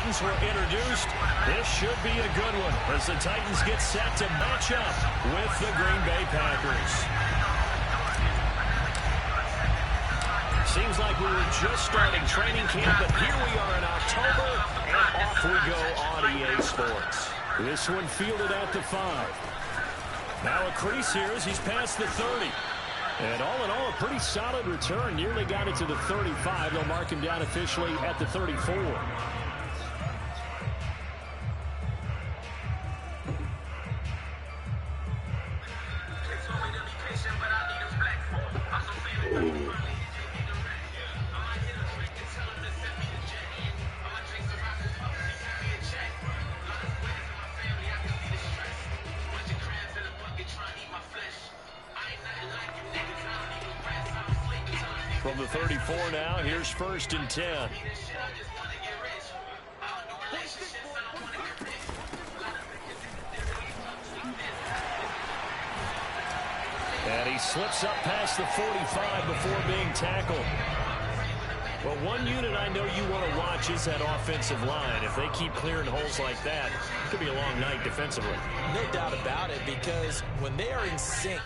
Titans were introduced. This should be a good one as the Titans get set to match up with the Green Bay Packers. Seems like we were just starting training camp, but here we are in October, and off we go on EA Sports. This one fielded at the 5. Now a crease here as he's past the 30. And all in all, a pretty solid return. Nearly got it to the 35. They'll mark him down officially at the 34. From the 34 now, here's 1st and 10. And he slips up past the 45 before being tackled. Well, one unit I know you want to watch is that offensive line. If they keep clearing holes like that, it could be a long night defensively. No doubt about it, because when they are in sync,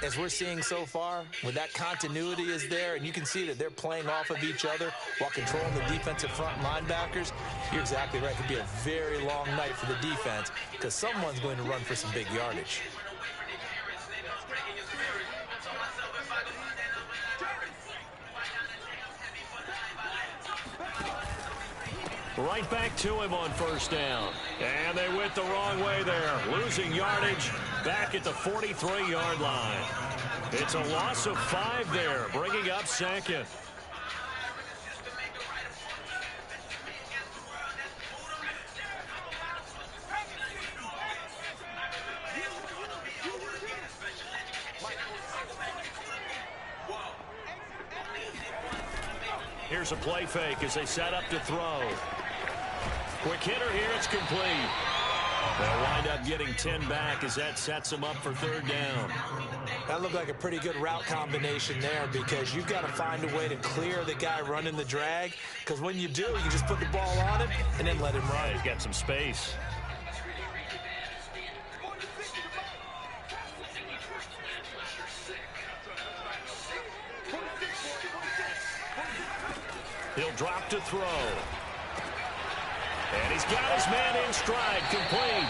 as we're seeing so far, when that continuity is there, and you can see that they're playing off of each other while controlling the defensive front linebackers, you're exactly right. It could be a very long night for the defense because someone's going to run for some big yardage. Right back to him on 1st down. And they went the wrong way there. Losing yardage back at the 43-yard line. It's a loss of 5 there, bringing up 2nd. Here's a play fake as they set up to throw. Quick hitter here, it's complete. They'll wind up getting 10 back as that sets them up for 3rd down. That looked like a pretty good route combination there because you've got to find a way to clear the guy running the drag, because when you do, you just put the ball on him and then let him run. Yeah, he's got some space. He'll drop to throw. And he's got his man in stride, complete.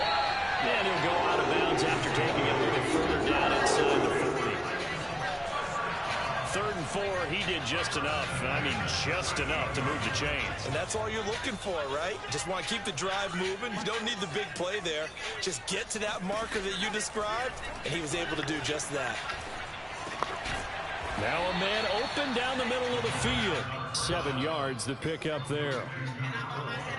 And he'll go out of bounds after taking it a little further down inside the 40. 3rd and 4, he did just enough. I mean, just enough to move the chains. And that's all you're looking for, right? Just want to keep the drive moving. You don't need the big play there. Just get to that marker that you described, and he was able to do just that. Now a man open down the middle of the field. 7 yards the pick up there.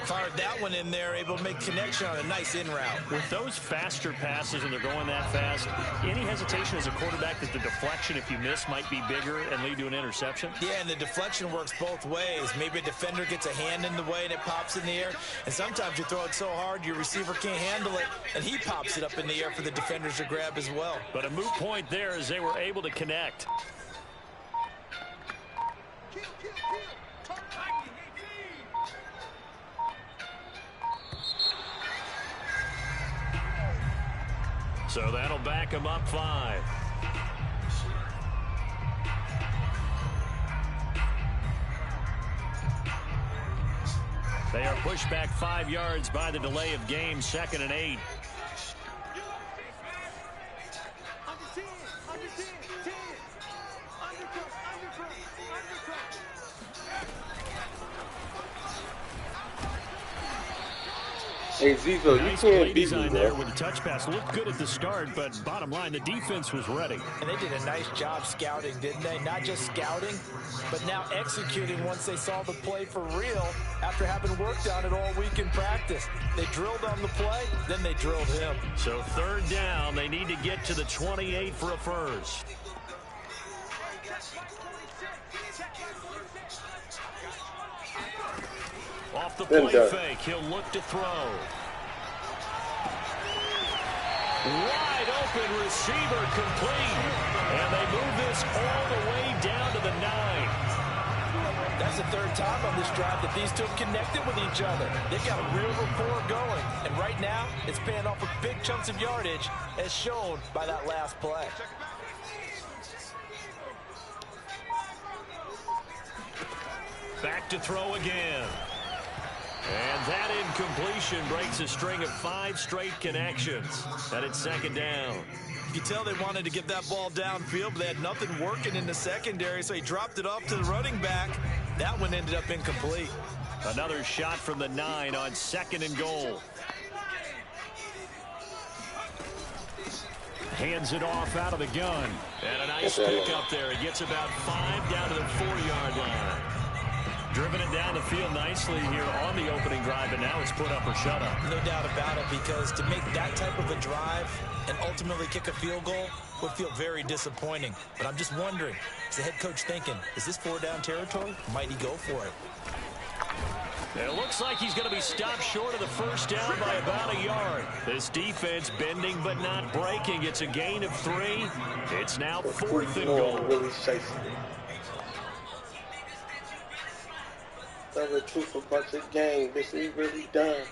Fired that one in there, able to make connection on a nice in route. With those faster passes and they're going that fast, any hesitation as a quarterback that the deflection, if you miss, might be bigger and lead to an interception? Yeah, and the deflection works both ways. Maybe a defender gets a hand in the way and it pops in the air. And sometimes you throw it so hard your receiver can't handle it, and he pops it up in the air for the defenders to grab as well. But a moot point there as they were able to connect. So that'll back him up 5. They are pushed back 5 yards by the delay of game, 2nd and 8. Hey, Zizo, you can't beat me, there with the touch pass. Looked good at the start, but bottom line, the defense was ready. And they did a nice job scouting, didn't they? Not just scouting, but now executing once they saw the play for real after having worked on it all week in practice. They drilled on the play, then they drilled him. So 3rd down, they need to get to the 28 for a first. Off the play fake, he'll look to throw. Wide open receiver, complete. And they move this all the way down to the 9. That's the third time on this drive that these two have connected with each other. They've got a real rapport going. And right now, it's paying off with big chunks of yardage, as shown by that last play. Back to throw again. And that incompletion breaks a string of 5 straight connections. And it's second down. You can tell they wanted to get that ball downfield, but they had nothing working in the secondary, so he dropped it off to the running back. That one ended up incomplete. Another shot from the 9 on 2nd and goal. Hands it off out of the gun. And a nice pick up there. He gets about 5 down to the 4-yard line. Driven it down the field nicely here on the opening drive, and now it's put up or shut up. No doubt about it, because to make that type of a drive and ultimately kick a field goal would feel very disappointing. But I'm just wondering, is the head coach thinking, is this 4-down territory? Might he go for it? It looks like he's going to be stopped short of the first down by about a yard. This defense bending but not breaking. It's a gain of 3. It's now 4th and goal. Tell the truth about your game. This ain't really done.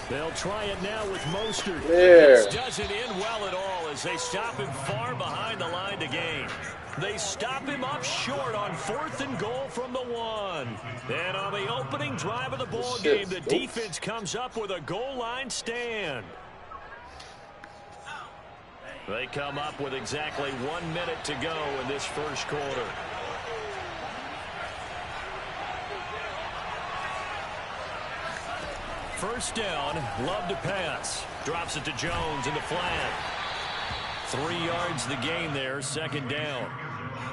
They'll try it now with Mostert. There. This doesn't end well at all as they stop him far behind the line to gain. They stop him up short on 4th and goal from the 1. And on the opening drive of the ball game, the defense comes up with a goal line stand. They come up with exactly 1 minute to go in this first quarter. First down, Love to pass. Drops it to Jones in the flat. 3 yards the gain there, 2nd down.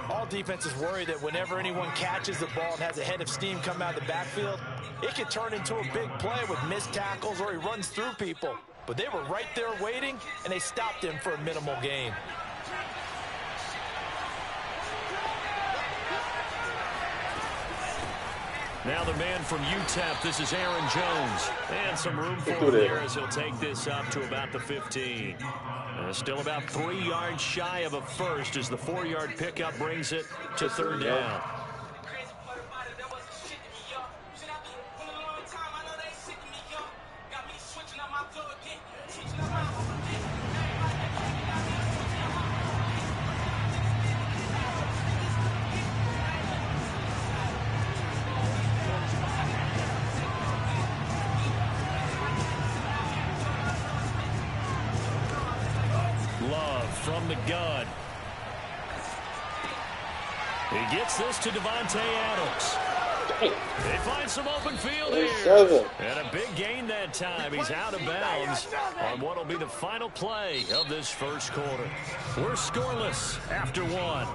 All defenses worry that whenever anyone catches the ball and has a head of steam come out of the backfield, it could turn into a big play with missed tackles or he runs through people. But they were right there waiting, and they stopped him for a minimal gain. Now the man from UTEP, this is Aaron Jones. And some room for him there as he'll take this up to about the 15. Still about 3 yards shy of a first as the 4-yard pickup brings it to 3rd down. From the gun. He gets this to Devontae Adams. They find some open field here. And a big gain that time. He's out of bounds on what will be the final play of this first quarter. We're scoreless after 1.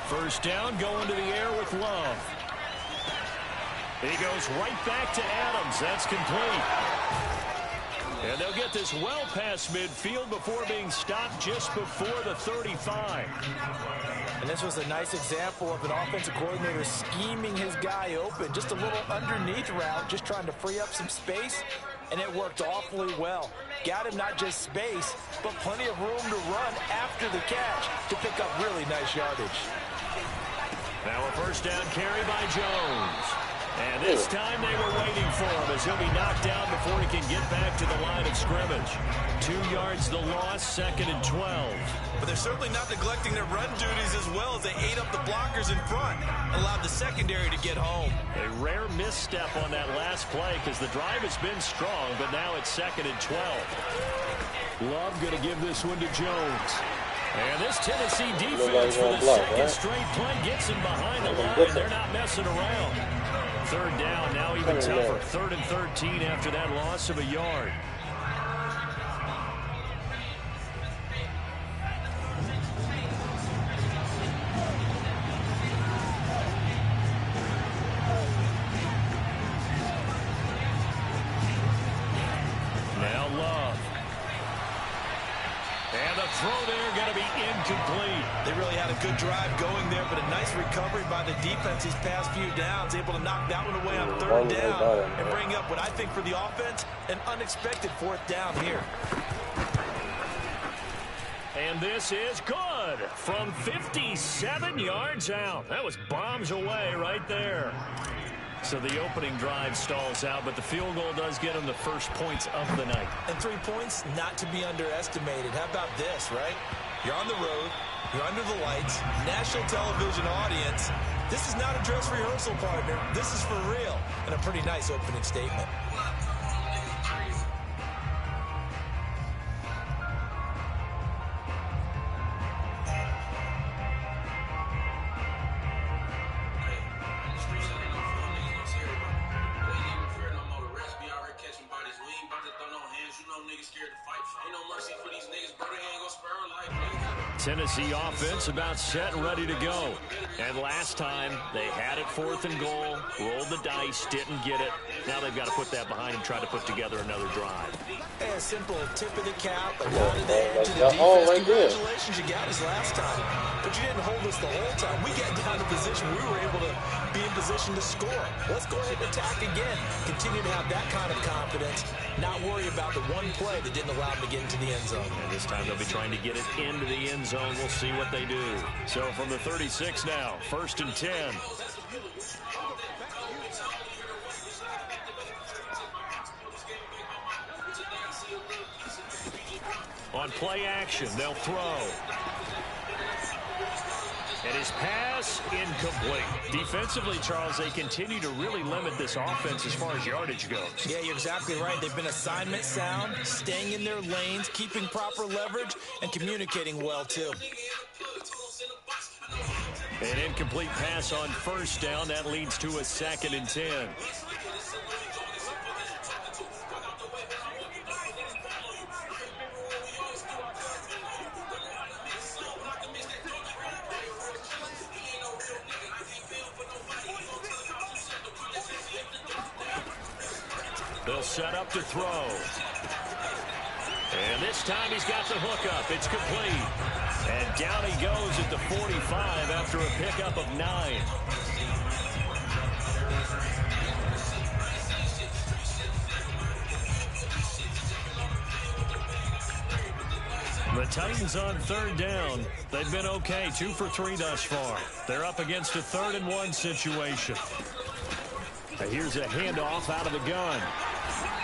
First down, going to the air with Love. He goes right back to Adams. That's complete. And they'll get this well past midfield before being stopped just before the 35. And this was a nice example of an offensive coordinator scheming his guy open. Just a little underneath route, just trying to free up some space. And it worked awfully well. Got him not just space, but plenty of room to run after the catch to pick up really nice yardage. Now a first down carry by Jones. And this time they were waiting for him as he'll be knocked down before he can get back to the line of scrimmage. 2 yards the loss, 2nd and 12. But they're certainly not neglecting their run duties as well as they ate up the blockers in front. Allowed the secondary to get home. A rare misstep on that last play because the drive has been strong, but now it's 2nd and 12. Love going to give this one to Jones. And this Tennessee defense for the second straight play gets him behind the line. They're not messing around. third down, now even tougher. 3rd and 13 after that loss of a yard. Now Love. And the throw there going to be incomplete. They really had a good drive going there, but a nice recovery by the defense these past few downs, able to knock that one away on 3rd down and bring up what I think for the offense, an unexpected 4th down here. And this is good from 57 yards out. That was bombs away right there. So the opening drive stalls out, but the field goal does get them the first points of the night. And 3 points not to be underestimated. How about this, right? You're on the road. You're under the lights. National television audience. This is not a dress rehearsal, partner. This is for real. And a pretty nice opening statement. Tennessee offense about set and ready to go. And last time they had it 4th and goal, rolled the dice, didn't get it. Now they've got to put that behind and try to put together another drive. A simple tip of the cap, a nod of the head to the defense. Congratulations, you got us last time. But you didn't hold us the whole time. We got down to position. We were able to be in position to score. Let's go ahead and attack again. Continue to have that kind of confidence. Not worry about the one play that didn't allow them to get into the end zone. And this time they'll be trying to get it into the end zone. We'll see what they do. So from the 36 now, 1st and 10. On play action, they'll throw. And his pass incomplete. Defensively, Charles, they continue to really limit this offense as far as yardage goes. Yeah, you're exactly right. They've been assignment sound, staying in their lanes, keeping proper leverage, and communicating well, too. An incomplete pass on 1st down. That leads to a 2nd and 10. They'll set up to throw. And this time he's got the hook up. It's complete. And down he goes at the 45 after a pickup of 9. The Titans on 3rd down. They've been okay, 2 for 3 thus far. They're up against a 3rd and 1 situation. Here's a handoff out of the gun.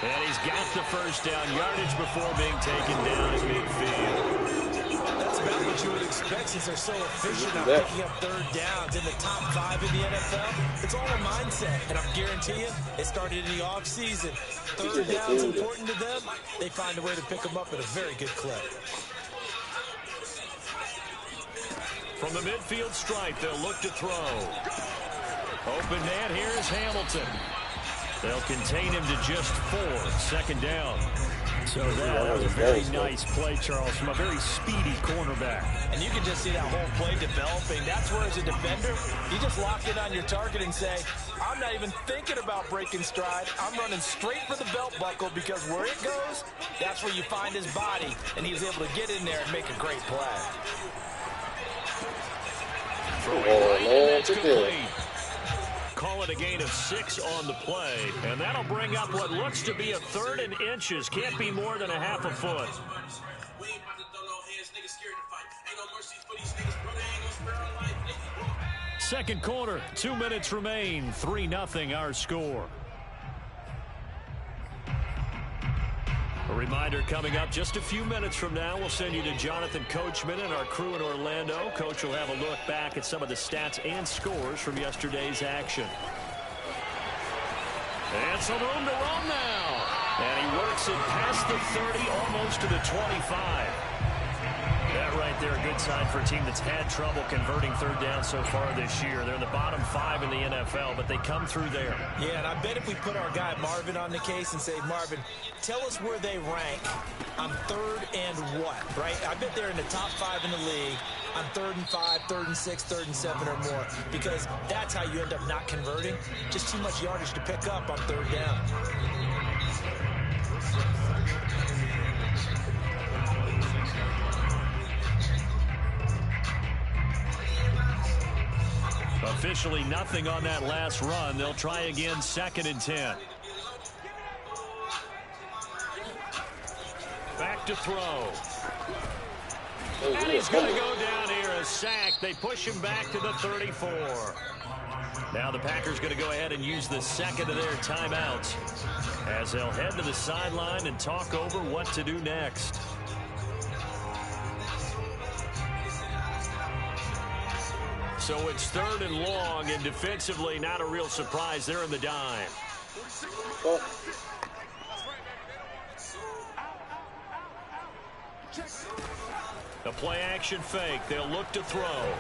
And he's got the 1st down, yardage before being taken down at midfield. That's about what you would expect since they're so efficient at picking up 3rd downs in the top 5 in the NFL. It's all a mindset, and I'm guarantee you, it started in the offseason. 3rd down's important to them. They find a way to pick them up at a very good clip. From the midfield stripe, they'll look to throw. Open man, here's Hamilton. They'll contain him to just 4, 2nd down. So that was a very nice play, Charles, from a very speedy cornerback. And you can just see that whole play developing. That's where, as a defender, you just lock in on your target and say, I'm not even thinking about breaking stride. I'm running straight for the belt buckle, because where it goes, that's where you find his body. And he was able to get in there and make a great play. Throwing right, and that's complete. Call it a gain of 6 on the play, and that'll bring up what looks to be a 3rd and inches. Can't be more than a half a foot. Second quarter, 2 minutes remain, 3-0 our score. A reminder coming up just a few minutes from now, we'll send you to Jonathan Coachman and our crew in Orlando. Coach will have a look back at some of the stats and scores from yesterday's action. And some room to run now. And he works it past the 30, almost to the 25. That right there, a good sign for a team that's had trouble converting third down so far this year. They're in the bottom 5 in the NFL, but they come through there. Yeah, and I bet if we put our guy Marvin on the case and say, Marvin, tell us where they rank on third and what, right? I bet they're in the top 5 in the league on 3rd and 5, 3rd and 6, 3rd and 7 or more, because that's how you end up not converting. Just too much yardage to pick up on third down. Officially nothing on that last run. They'll try again, 2nd and 10. Back to throw. And he's going to go down here, a sack. They push him back to the 34. Now the Packers going to go ahead and use the second of their timeouts as they'll head to the sideline and talk over what to do next. So it's 3rd and long, and defensively not a real surprise. They're in the dime. The play action fake. They'll look to throw.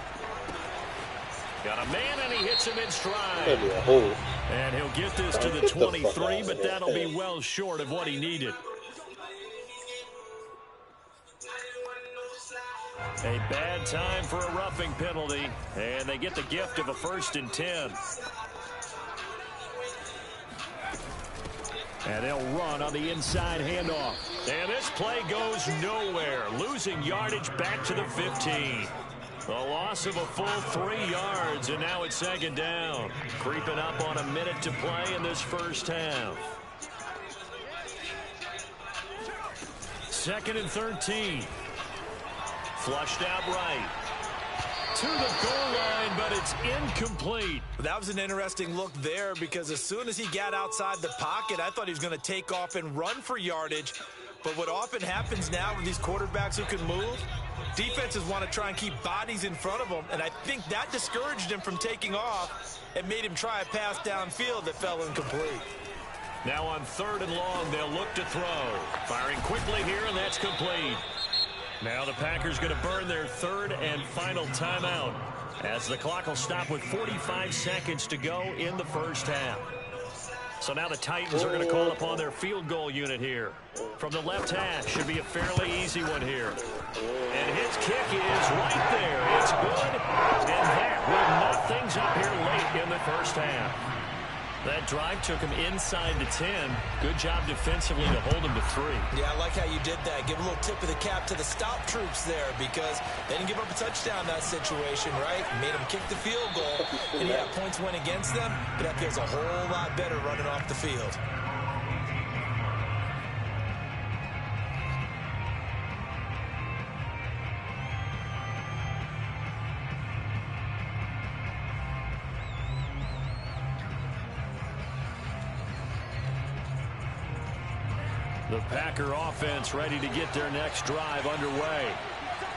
Got a man, and he hits him in stride. And he'll get this to the 23, but that'll be well short of what he needed. A bad time for a roughing penalty, and they get the gift of a 1st and 10. And they'll run on the inside handoff. And this play goes nowhere, losing yardage back to the 15. A loss of a full 3 yards, and now it's 2nd down. Creeping up on a minute to play in this first half. 2nd and 13. Flushed out right. To the goal line, but it's incomplete. That was an interesting look there, because as soon as he got outside the pocket, I thought he was going to take off and run for yardage. But what often happens now with these quarterbacks who can move, defenses want to try and keep bodies in front of them, and I think that discouraged him from taking off and made him try a pass downfield that fell incomplete. Now on 3rd and long, they'll look to throw. Firing quickly here, and that's complete. Now the Packers going to burn their 3rd and final timeout as the clock will stop with 45 seconds to go in the first half. So now the Titans are going to call upon their field goal unit here. From the left hash, should be a fairly easy one here. And his kick is right there. It's good. And that will knock things up here late in the first half. That drive took him inside the 10. Good job defensively to hold him to 3. Yeah, I like how you did that. Give a little tip of the cap to the stop troops there, because they didn't give up a touchdown in that situation, right? Made them kick the field goal, and yeah, points went against them, but that feels a whole lot better running off the field. The Packer offense ready to get their next drive underway.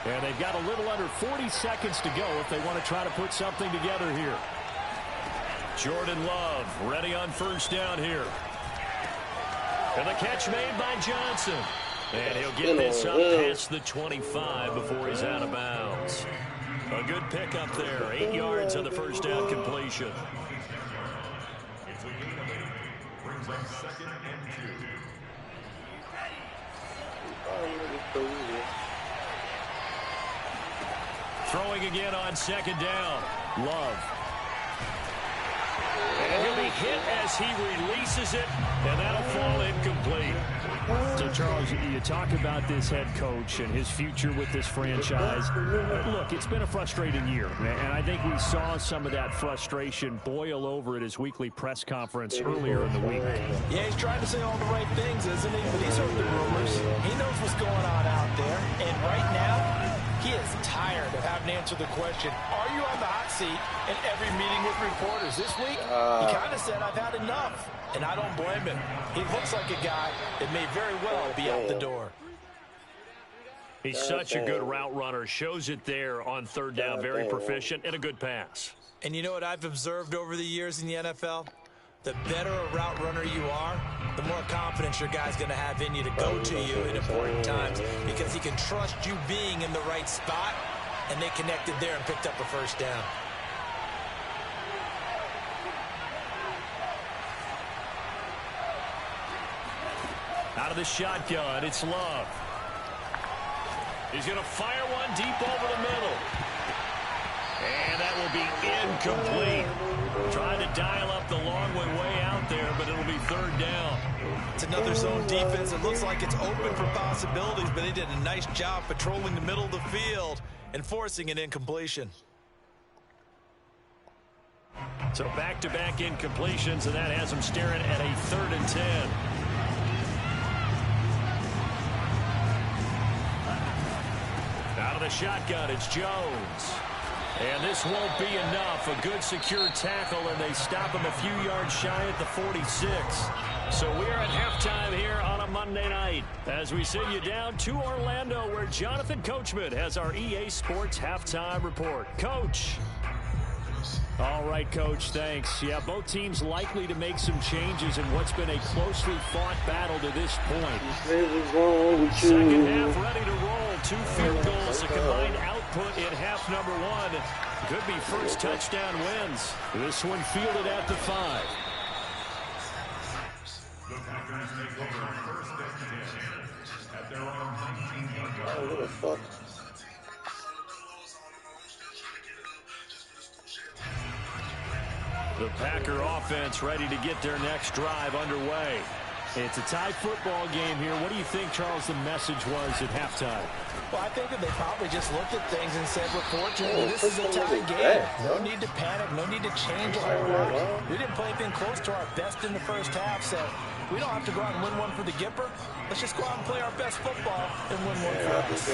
And they've got a little under 40 seconds to go if they want to try to put something together here. Jordan Love ready on 1st down here. And the catch made by Johnson. And he'll get this up past the 25 before he's out of bounds. A good pickup there. 8 yards on the 1st down completion. Brings up 2nd and 2. Throwing again on 2nd down. Love. And he'll be hit as he releases it, and that'll fall incomplete. So, Charles, you talk about this head coach and his future with this franchise. Look, it's been a frustrating year, and I think we saw some of that frustration boil over at his weekly press conference earlier in the week. Yeah, he's trying to say all the right things, isn't he? But he's heard the rumors. He knows what's going on out there. And right now, he is tired of having to answer the question, are you on the hot seat in every meeting with reporters? This week, he kind of said, I've had enough. And I don't blame him. He looks like a guy that may very well be out the door. He's such a good route runner. Shows it there on 3rd down. Very proficient and a good pass. And you know what I've observed over the years in the NFL? the better a route runner you are, the more confidence your guy's going to have in you to go to you in important times, because he can trust you being in the right spot, and they connected there and picked up a first down. Out of the shotgun, it's Love. He's going to fire one deep over the middle. And that will be incomplete. Trying to dial up the long way out there, but it'll be third down. It's another zone defense. It looks like it's open for possibilities, but they did a nice job patrolling the middle of the field and forcing an incompletion. So back-to-back incompletions, and that has them staring at a 3rd and 10. Out of the shotgun, it's Jones. And this won't be enough. A good secure tackle, and they stop him a few yards shy at the 46. So we're at halftime here on a Monday night as we send you down to Orlando, where Jonathan Coachman has our EA Sports halftime report. Coach. All right, Coach, thanks. Yeah, both teams likely to make some changes in what's been a closely fought battle to this point. Second half ready to roll. 2 field goals, a combined output in half number 1. Could be first touchdown wins. This one fielded at the 5. The Packers take over first at their own 19-yard line. The Packer offense ready to get their next drive underway. It's a tie football game here. What do you think, Charles, the message was at halftime? Well, I think that they probably just looked at things and said, we're fortunate. This is a tie game. No need to panic. No need to change a whole lot. We didn't play anything close to our best in the first half, so we don't have to go out and win one for the Gipper. Let's just go out and play our best football and win one for us.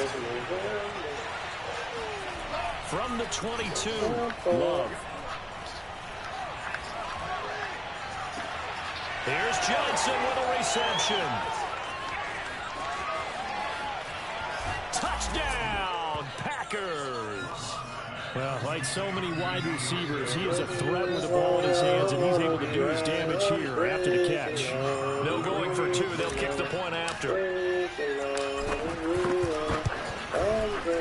From the 22, Love. Here's Johnson with a reception. Touchdown, Packers. Well, like so many wide receivers, he is a threat with the ball in his hands, and he's able to do his damage here after the catch. No going for 2. They'll kick the point after.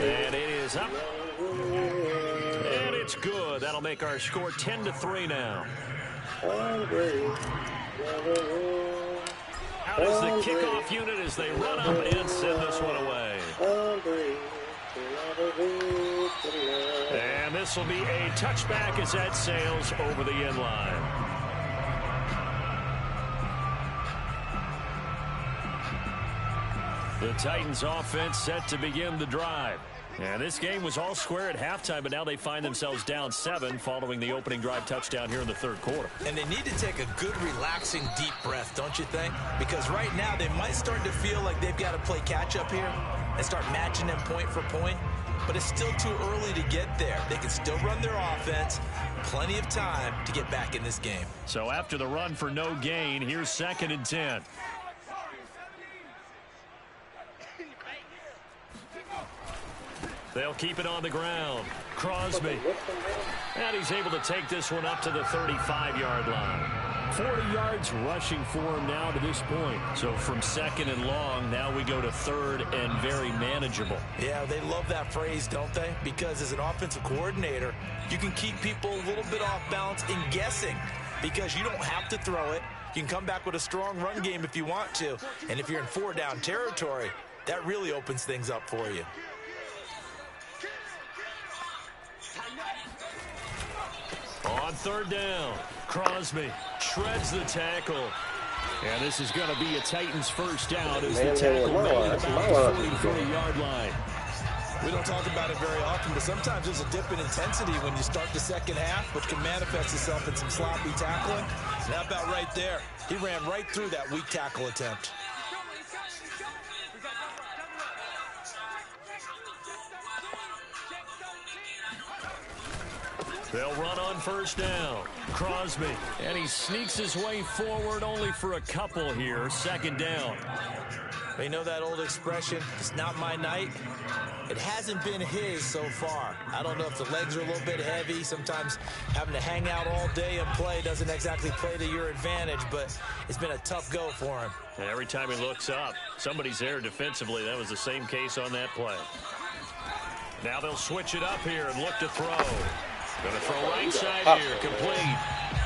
And it is up. And it's good. That'll make our score 10-3 now. Out is the kickoff unit as they run up and send this one away. And this will be a touchback as that sails over the end line. The Titans offense set to begin the drive. And this game was all square at halftime, but now they find themselves down 7 following the opening drive touchdown here in the 3rd quarter. And they need to take a good, relaxing, deep breath, don't you think? Because right now they might start to feel like they've got to play catch-up here and start matching them point for point. But it's still too early to get there. They can still run their offense. Plenty of time to get back in this game. So after the run for no gain, here's 2nd and 10. They'll keep it on the ground. Crosby. And he's able to take this one up to the 35-yard line. 40 yards rushing for him now to this point. So from 2nd and long, now we go to 3rd and very manageable. Yeah, they love that phrase, don't they? Because as an offensive coordinator, you can keep people a little bit off balance in guessing because you don't have to throw it. You can come back with a strong run game if you want to. And if you're in 4-down territory, that really opens things up for you. On 3rd down, Crosby shreds the tackle. And this is going to be a Titans first down as the tackle made at about the 40-yard line. We don't talk about it very often, but sometimes there's a dip in intensity when you start the second half, which can manifest itself in some sloppy tackling. And how about right there? He ran right through that weak tackle attempt. They'll run on first down. Crosby, and he sneaks his way forward only for a couple here. 2nd down. You know that old expression, it's not my night? It hasn't been his so far. I don't know if the legs are a little bit heavy. Sometimes having to hang out all day and play doesn't exactly play to your advantage, but it's been a tough go for him. And every time he looks up, somebody's there defensively. That was the same case on that play. Now they'll switch it up here and look to throw. Going to throw right side here, complete.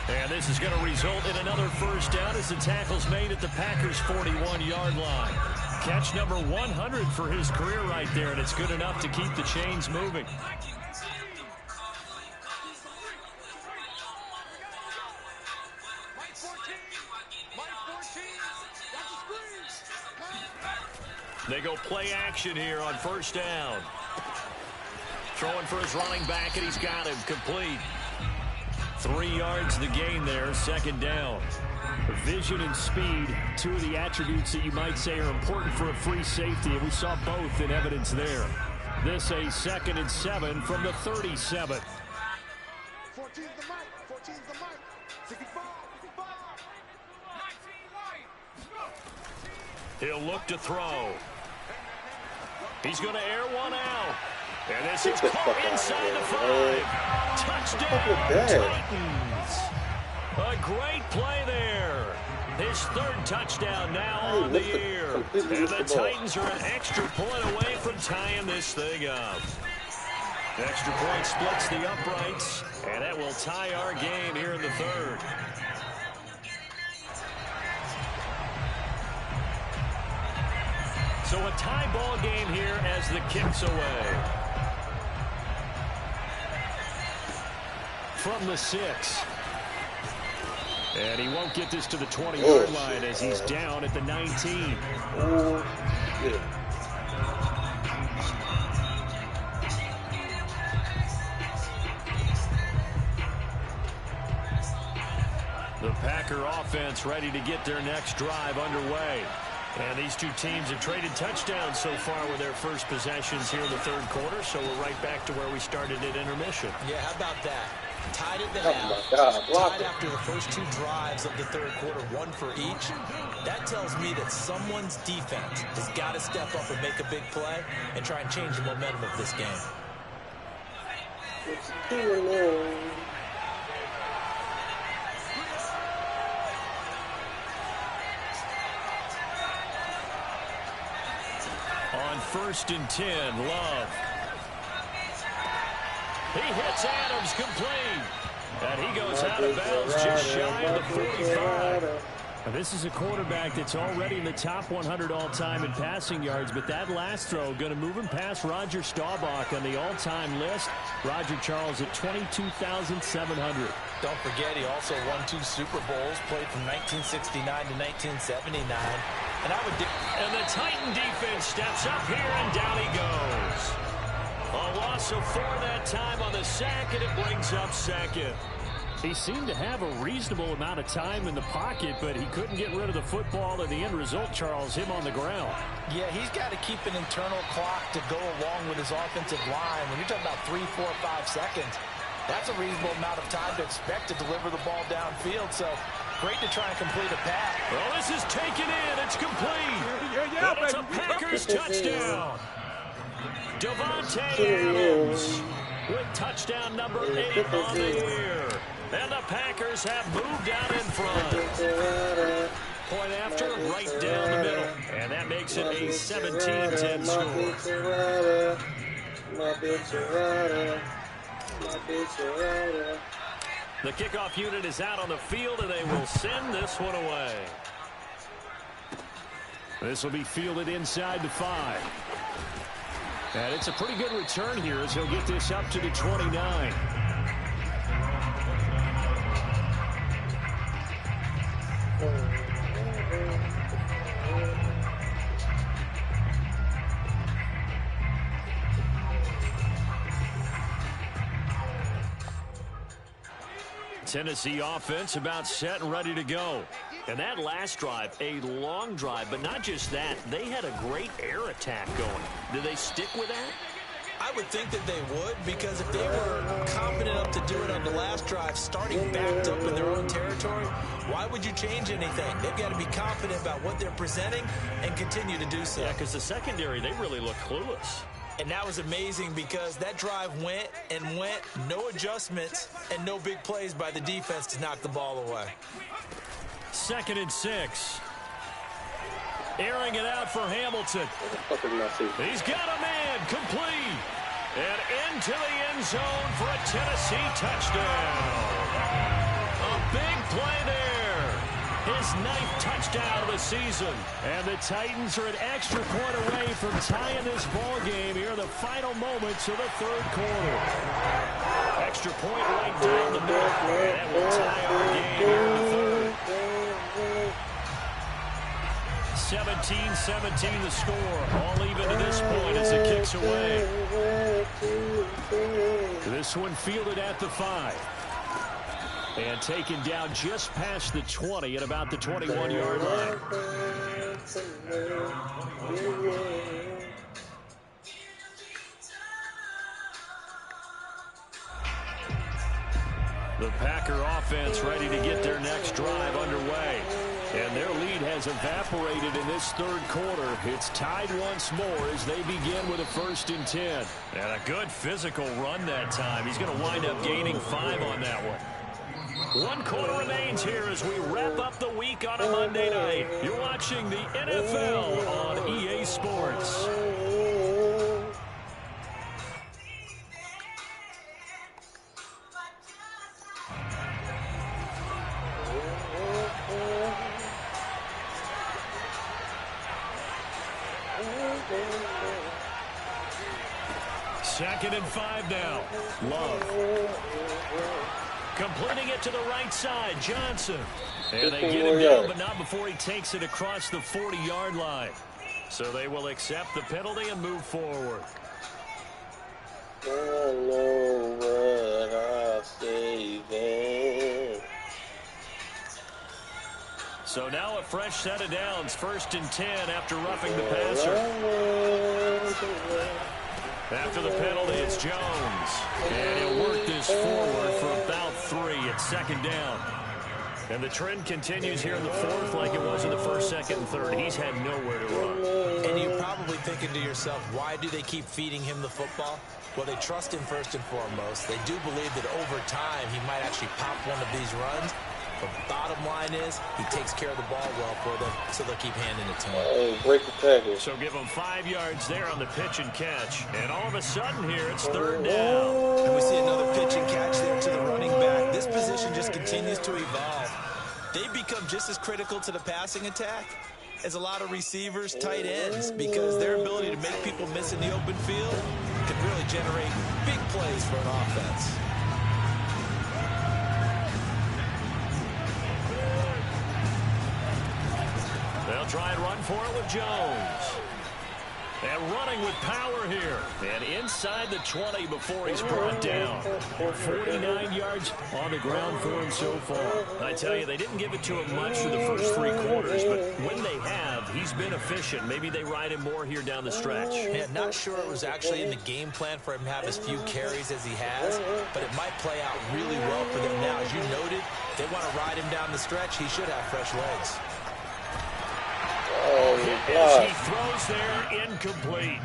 And this is going to result in another first down as the tackle's made at the Packers' 41-yard line. Catch number 100 for his career right there, and it's good enough to keep the chains moving. They go play action here on first down. Throwing for his running back, and he's got him complete. 3 yards the gain there, second down. Vision and speed, two of the attributes that you might say are important for a free safety, and we saw both in evidence there. This a 2nd and 7 from the 37. 14's the mic, 14's the mic, 65, 65. 19 He'll look to throw. He's going to air one out. And this is caught inside the 5. Touchdown, Titans. A great play there. His 3rd touchdown now on the year. And the Titans are an extra point away from tying this thing up. Extra point splits the uprights, and that will tie our game here in the 3rd. So a tie ball game here as the kick's away. From the 6. And he won't get this to the 20-yard line as he's down at the 19. The Packer offense ready to get their next drive underway. And these two teams have traded touchdowns so far with their first possessions here in the 3rd quarter, so we're right back to where we started at intermission. Yeah, how about that? Tied at the half, tied after the first 2 drives of the 3rd quarter, 1 for each. That tells me that someone's defense has got to step up and make a big play and try and change the momentum of this game. On 1st and 10, Love. He hits Adams complete. And he goes out of bounds just shy of the 45. Now, this is a quarterback that's already in the top 100 all-time in passing yards, but that last throw going to move him past Roger Staubach on the all-time list. Roger Charles at 22,700. Don't forget, he also won 2 Super Bowls, played from 1969 to 1979. And the Titan defense steps up here, and down he goes. A loss of 4 that time on the sack, and it brings up 2nd. He seemed to have a reasonable amount of time in the pocket, but he couldn't get rid of the football, and the end result, Charles, him on the ground. Yeah, he's got to keep an internal clock to go along with his offensive line. When you're talking about 3, 4, 5 seconds, that's a reasonable amount of time to expect to deliver the ball downfield. So great to try and complete a pass. Well, this is taken in. It's complete. And it's a Packers touchdown. Devontae Adams with touchdown number 8 on the year. And the Packers have moved out in front. Point after, right down the middle. And that makes it a 17-10 score. The kickoff unit is out on the field, and they will send this one away. This will be fielded inside the 5. And it's a pretty good return here as he'll get this up to the 29. Tennessee offense about set and ready to go. And that last drive, a long drive, but not just that. They had a great air attack going. Do they stick with that? I would think that they would, because if they were confident enough to do it on the last drive, starting backed up in their own territory, why would you change anything? They've got to be confident about what they're presenting and continue to do so. Yeah, because the secondary, they really look clueless. And that was amazing because that drive went and went, no adjustments, and no big plays by the defense to knock the ball away. 2nd and 6. Airing it out for Hamilton. He's got a man complete. And into the end zone for a Tennessee touchdown. A big play there. His 9th touchdown of the season. And the Titans are an extra point away from tying this ball game here in the final moments of the 3rd quarter. Extra point right down the middle. And that will tie our game here in the 3rd. 17-17 the score. All even to this point as it kicks away. This one fielded at the 5. And taken down just past the 20 at about the 21-yard line. The Packer offense ready to get their next drive underway. And their lead has evaporated in this 3rd quarter. It's tied once more as they begin with a 1st and 10. And a good physical run that time. He's going to wind up gaining 5 on that one. 1 quarter remains here as we wrap up the week on a Monday night. You're watching the NFL on EA Sports. Second and 5 now. Love. Completing it to the right side, Johnson. And they get him down, but not before he takes it across the 40-yard line. So they will accept the penalty and move forward. I know what I say then. So now a fresh set of downs, 1st and 10 after roughing the passer. After the penalty, it's Jones. And he'll work this forward for about 3 at 2nd down. And the trend continues here in the 4th like it was in the 1st, 2nd, and 3rd. He's had nowhere to run. And you're probably thinking to yourself, why do they keep feeding him the football? Well, they trust him first and foremost. They do believe that over time he might actually pop one of these runs. But bottom line is, he takes care of the ball well for them, so they'll keep handing it to him. Hey, break the package. So give him 5 yards there on the pitch and catch. And all of a sudden here, it's 3rd down. And we see another pitch and catch there to the running back. This position just continues to evolve. They become just as critical to the passing attack as a lot of receivers, tight ends, because their ability to make people miss in the open field can really generate big plays for an offense. They'll try and run for it with Jones. And running with power here. And inside the 20 before he's brought down. 49 yards on the ground for him so far. I tell you, they didn't give it to him much for the first 3 quarters, but when they have, he's been efficient. Maybe they ride him more here down the stretch. Yeah, not sure it was actually in the game plan for him to have as few carries as he has, but it might play out really well for them now. As you noted, they want to ride him down the stretch. He should have fresh legs. As he throws there, incomplete.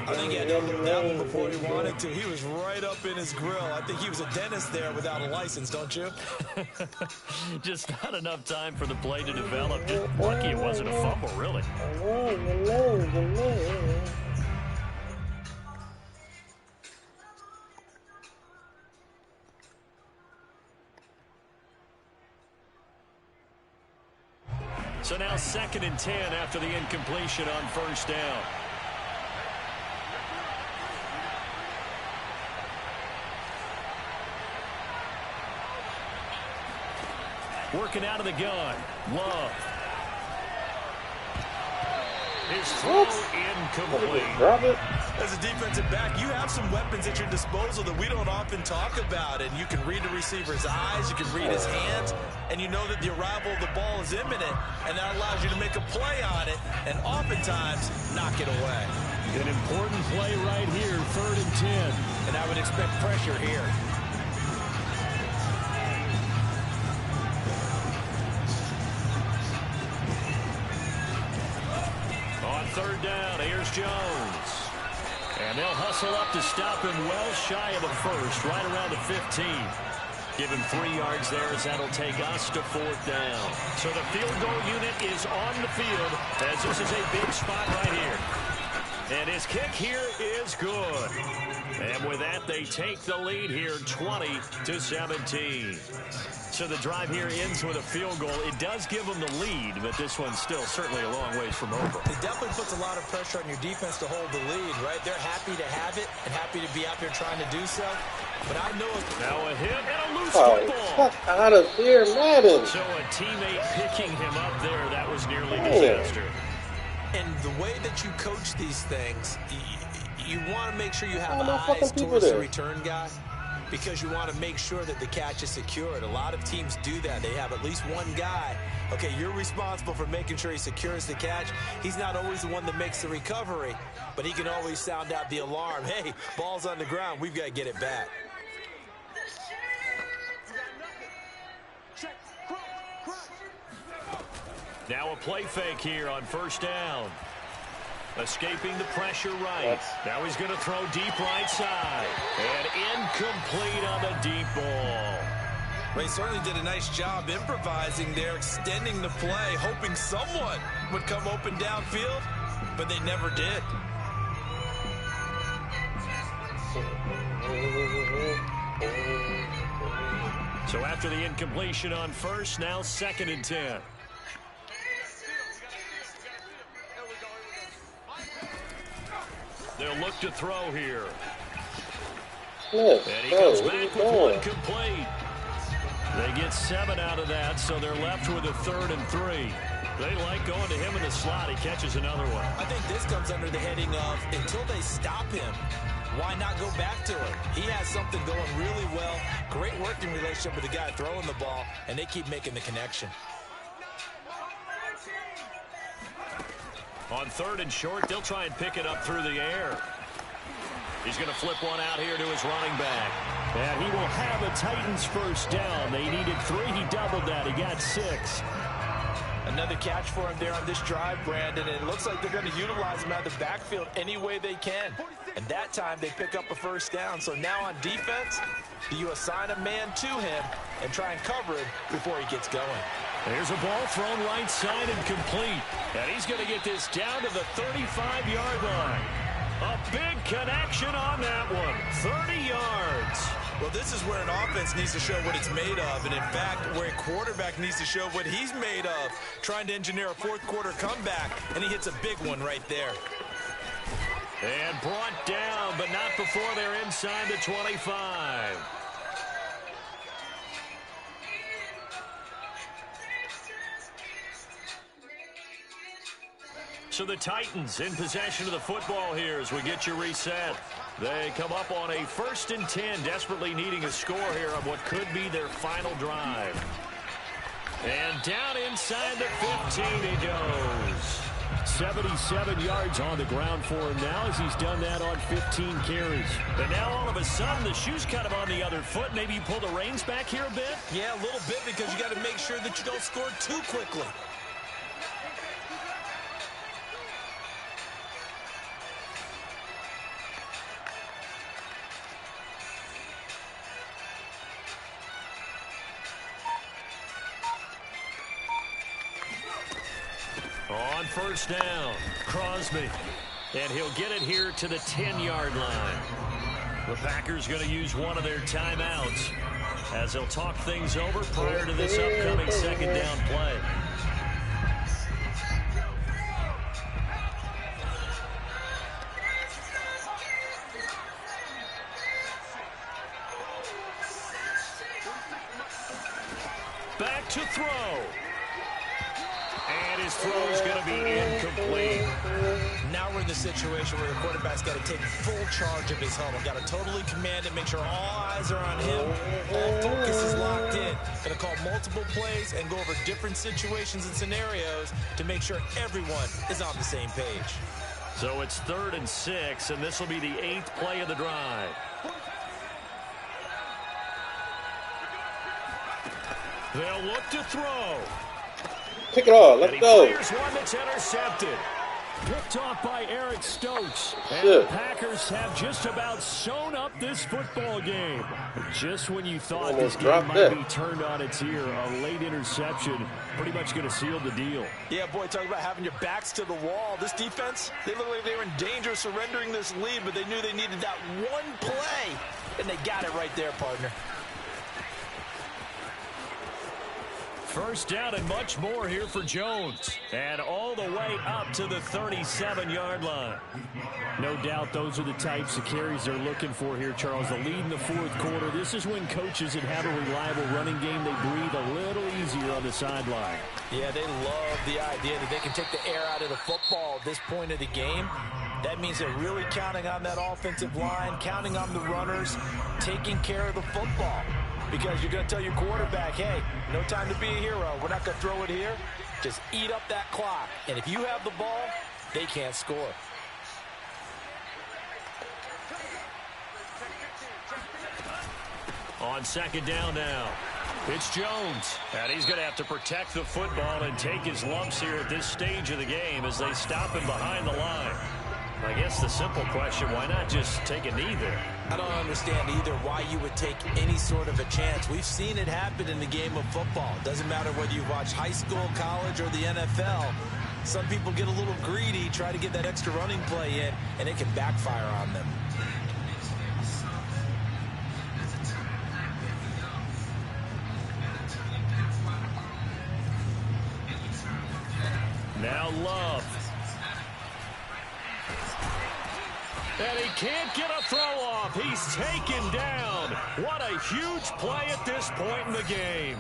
I think he had to look that one before he wanted to. He was right up in his grill. I think he was a dentist there without a license, don't you? Just not enough time for the play to develop. Just lucky it wasn't a fumble, really. So now 2nd and 10 after the incompletion on 1st down. Working out of the gun. Love. His throw incomplete. As a defensive back, you have some weapons at your disposal that we don't often talk about. And you can read the receiver's eyes, you can read his hands, and you know that the arrival of the ball is imminent, and that allows you to make a play on it and oftentimes knock it away. An important play right here, 3rd and 10. And I would expect pressure here. On 3rd down, here's Jones. And they'll hustle up to stop him well shy of the 1st, right around the 15. Give him 3 yards there as that'll take us to 4th down. So the field goal unit is on the field as this is a big spot right here. And his kick here is good. And with that, they take the lead here 20-17. So the drive here ends with a field goal. It does give them the lead, but this one's still certainly a long ways from over. It definitely puts a lot of pressure on your defense to hold the lead, right? They're happy to have it and happy to be out there trying to do so. But I know now a hit and a loose Fuck football. out of here, Madden. So a teammate picking him up there, that was nearly disaster. And the way that you coach these things, you want to make sure you have no eyes fucking towards the there. return guy because you want to make sure that the catch is secured. A lot of teams do that. They have at least one guy. Okay, you're responsible for making sure he secures the catch. He's not always the one that makes the recovery, but he can always sound out the alarm. Hey, ball's on the ground. We've got to get it back. Now a play fake here on 1st down. Escaping the pressure right. Now he's going to throw deep right side. And incomplete on the deep ball. Ray certainly did a nice job improvising there, extending the play, hoping someone would come open downfield, but they never did. So after the incompletion on 1st, now 2nd and 10. They'll look to throw here. Smith, And he bro, comes what are you back with doing? one complete. They get 7 out of that, so they're left with a 3rd and 3. They like going to him in the slot. He catches another one. I think this comes under the heading of until they stop him, why not go back to him? He has something going really well. Great working relationship with the guy throwing the ball, and they keep making the connection. On 3rd and short, they'll try and pick it up through the air. He's going to flip one out here to his running back. And he will have a Titans 1st down. They needed 3. He doubled that. He got 6. Another catch for him there on this drive, Brandon, and it looks like they're going to utilize him out of the backfield any way they can. And that time they pick up a 1st down. So now on defense, do you assign a man to him and try and cover him before he gets going? There's a ball thrown right side and complete. And he's going to get this down to the 35-yard line. A big connection on that one. 30 yards. Well, this is where an offense needs to show what it's made of. And, in fact, where a quarterback needs to show what he's made of, trying to engineer a 4th-quarter comeback, and he hits a big one right there. And brought down, but not before they're inside the 25. So the Titans in possession of the football here as we get you reset. They come up on a 1st and 10, desperately needing a score here on what could be their final drive. And down inside the 15 he goes. 77 yards on the ground for him now as he's done that on 15 carries. And now all of a sudden the shoe's kind of on the other foot. Maybe you pull the reins back here a bit? Yeah, a little bit because you got to make sure that you don't score too quickly. On 1st down, Crosby. And he'll get it here to the 10-yard line. The Packers going to use one of their timeouts as they'll talk things over prior to this upcoming 2nd down play. Back to throw. And his throw is going to be incomplete. Now we're in the situation where the quarterback's got to take full charge of his huddle. Got to totally command it, make sure all eyes are on him. All focus is locked in. Going to call multiple plays and go over different situations and scenarios to make sure everyone is on the same page. So it's 3rd and 6, and this will be the 8th play of the drive. They'll look to throw. Pick it off. Let's go. Here's one that's intercepted. Picked off by Eric Stokes. And the Packers have just about sewn up this football game. Just when you thought this game might be turned on its ear, a late interception pretty much going to seal the deal. Yeah, boy, talk about having your backs to the wall. This defense, they look like they were in danger of surrendering this lead, but they knew they needed that one play, and they got it right there, partner. First down and much more here for Jones. And all the way up to the 37-yard line. No doubt those are the types of carries they're looking for here, Charles. The lead in the 4th quarter. This is when coaches that have a reliable running game, they breathe a little easier on the sideline. Yeah, they love the idea that they can take the air out of the football at this point of the game. That means they're really counting on that offensive line, counting on the runners, taking care of the football. Because you're going to tell your quarterback, hey, no time to be a hero. We're not going to throw it here. Just eat up that clock. And if you have the ball, they can't score. On 2nd down now, it's Jones. And he's going to have to protect the football and take his lumps here at this stage of the game as they stop him behind the line. I guess the simple question, why not just take a knee there? I don't understand either why you would take any sort of a chance. We've seen it happen in the game of football. Doesn't matter whether you watch high school, college, or the NFL. Some people get a little greedy, try to get that extra running play in, and it can backfire on them. Now Love. And he can't get a throw off. He's taken down. What a huge play at this point in the game.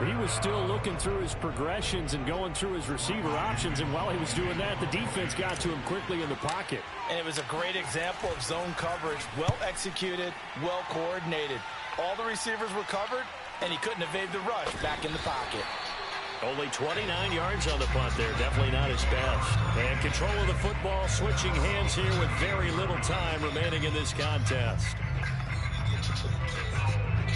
He was still looking through his progressions and going through his receiver options, and while he was doing that, the defense got to him quickly in the pocket. And it was a great example of zone coverage. Well executed, well coordinated. All the receivers were covered, and he couldn't evade the rush back in the pocket. Only 29 yards on the punt there. Definitely not his best. And control of the football, switching hands here with very little time remaining in this contest.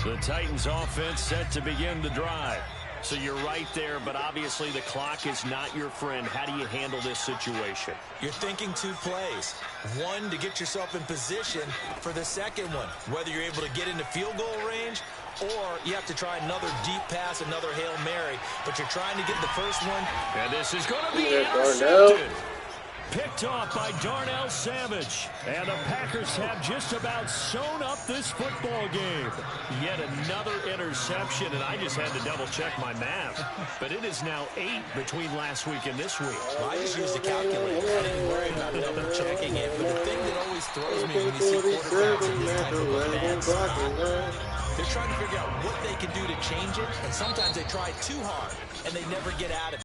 The Titans offense set to begin the drive. So you're right there, but obviously the clock is not your friend. How do you handle this situation? You're thinking 2 plays. One, to get yourself in position for the second one. Whether you're able to get into field goal range, or you have to try another deep pass, another Hail Mary. But you're trying to get the first one. And this is going to be intercepted. Picked off by Darnell Savage. And the Packers have just about sewn up this football game. Yet another interception, and I just had to double-check my math. But it is now 8 between last week and this week. Well, I just used a calculator. I didn't worry about double-checking it. But the thing that always throws me when you see quarterbacks in this type of a bad spot, they're trying to figure out what they can do to change it, and sometimes they try too hard, and they never get out of it.